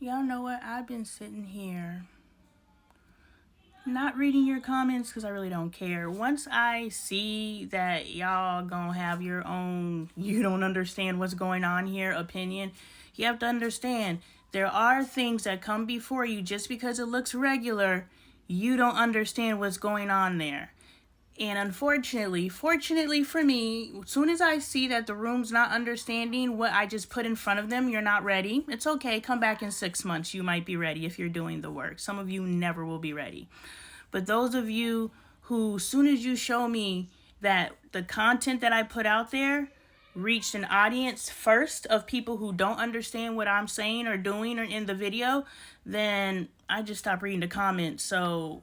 Y'all know what? I've been sitting here not reading your comments because I really don't care. Once I see that y'all gonna have your own, you don't understand what's going on here opinion, you have to understand there are things that come before you just because it looks regular, you don't understand what's going on there. And unfortunately, fortunately for me, as soon as I see that the room's not understanding what I just put in front of them, you're not ready. It's okay. Come back in 6 months. You might be ready if you're doing the work. Some of you never will be ready. But those of you who, as soon as you show me that the content that I put out there reached an audience first of people who don't understand what I'm saying or doing or in the video, then I just stop reading the comments. So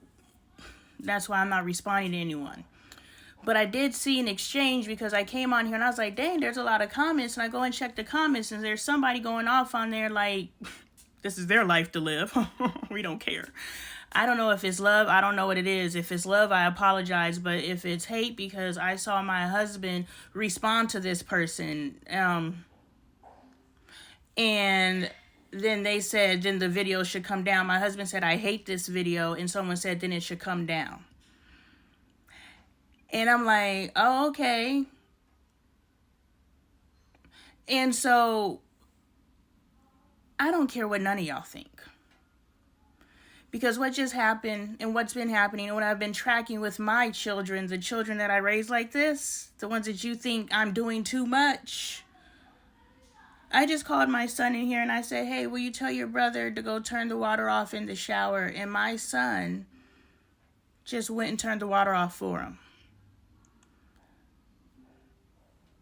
that's why I'm not responding to anyone. But I did see an exchange because I came on here and I was like, dang, there's a lot of comments. And I go and check the comments and there's somebody going off on there like, this is their life to live. We don't care. I don't know if it's love. I don't know what it is. If it's love, I apologize. But if it's hate, because I saw my husband respond to this person. And then they said, then the video should come down. My husband said, I hate this video. And someone said, then it should come down. And I'm like, oh, okay. And so I don't care what none of y'all think. Because what just happened and what's been happening and what I've been tracking with my children, the children that I raised like this, the ones that you think I'm doing too much. I just called my son in here and I said, hey, will you tell your brother to go turn the water off in the shower? And my son just went and turned the water off for him.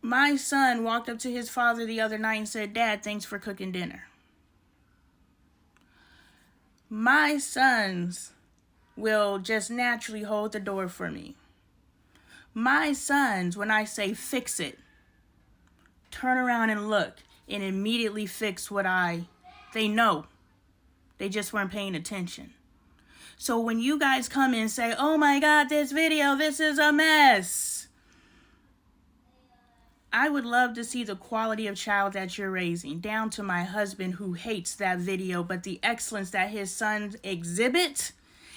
My son walked up to his father the other night and said, Dad, thanks for cooking dinner. My sons will just naturally hold the door for me. My sons, when I say fix it, turn around and look and immediately fix what they know. They just weren't paying attention. So when you guys come and say, oh my God, this is a mess. I would love to see the quality of child that you're raising, down to my husband who hates that video, but the excellence that his sons exhibit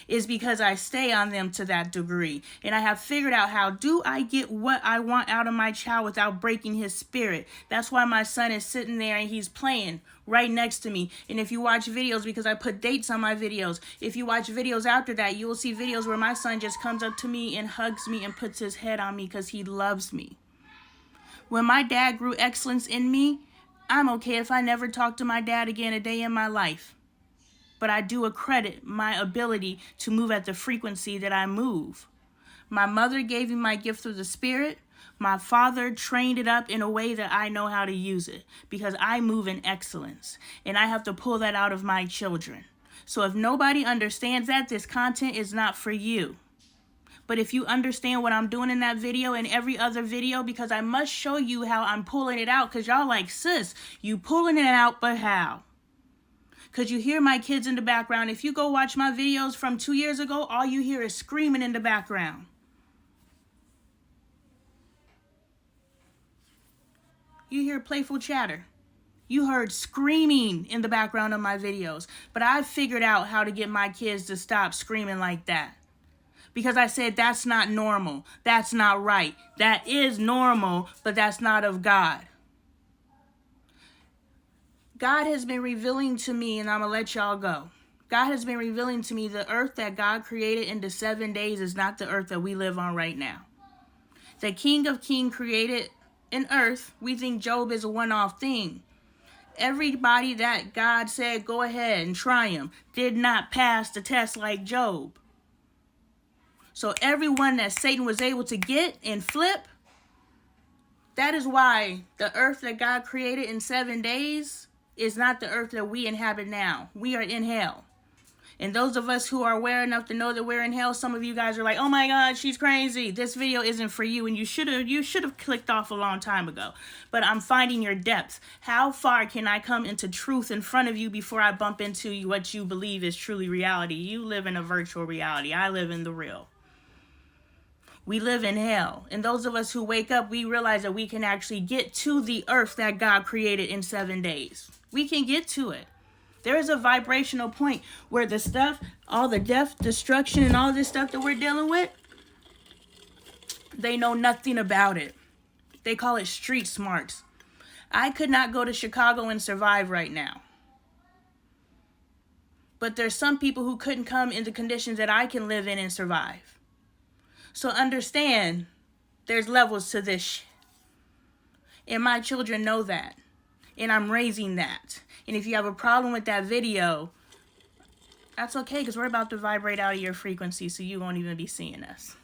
is because I stay on them to that degree. And I have figured out how do I get what I want out of my child without breaking his spirit. That's why my son is sitting there and he's playing right next to me. And if you watch videos, because I put dates on my videos, if you watch videos after that, you will see videos where my son just comes up to me and hugs me and puts his head on me because he loves me. When my dad grew excellence in me, I'm okay if I never talk to my dad again a day in my life. But I do accredit my ability to move at the frequency that I move. My mother gave me my gift through the Spirit. My father trained it up in a way that I know how to use it because I move in excellence. And I have to pull that out of my children. So if nobody understands that, this content is not for you. But if you understand what I'm doing in that video and every other video, because I must show you how I'm pulling it out, because y'all like, sis, you pulling it out, but how? Because you hear my kids in the background. If you go watch my videos from 2 years ago, all you hear is screaming in the background. You hear playful chatter. You heard screaming in the background of my videos. But I figured out how to get my kids to stop screaming like that. Because I said, that's not normal. That's not right. That is normal, but that's not of God. God has been revealing to me, and I'm going to let y'all go. God has been revealing to me the earth that God created in the 7 days is not the earth that we live on right now. The King of Kings created an earth. We think Job is a one-off thing. Everybody that God said, go ahead and try him, did not pass the test like Job. So everyone that Satan was able to get and flip, that is why the earth that God created in 7 days is not the earth that we inhabit now. We are in hell. And those of us who are aware enough to know that we're in hell, some of you guys are like, oh my God, she's crazy. This video isn't for you. And you should have clicked off a long time ago. But I'm finding your depth. How far can I come into truth in front of you before I bump into what you believe is truly reality? You live in a virtual reality. I live in the real. We live in hell. And those of us who wake up, we realize that we can actually get to the earth that God created in 7 days. We can get to it. There is a vibrational point where the stuff, all the death, destruction, and all this stuff that we're dealing with, they know nothing about it. They call it street smarts. I could not go to Chicago and survive right now. But there's some people who couldn't come in the conditions that I can live in and survive. So understand, there's levels to this. And my children know that. And I'm raising that. And if you have a problem with that video, that's okay, because we're about to vibrate out of your frequency, so you won't even be seeing us.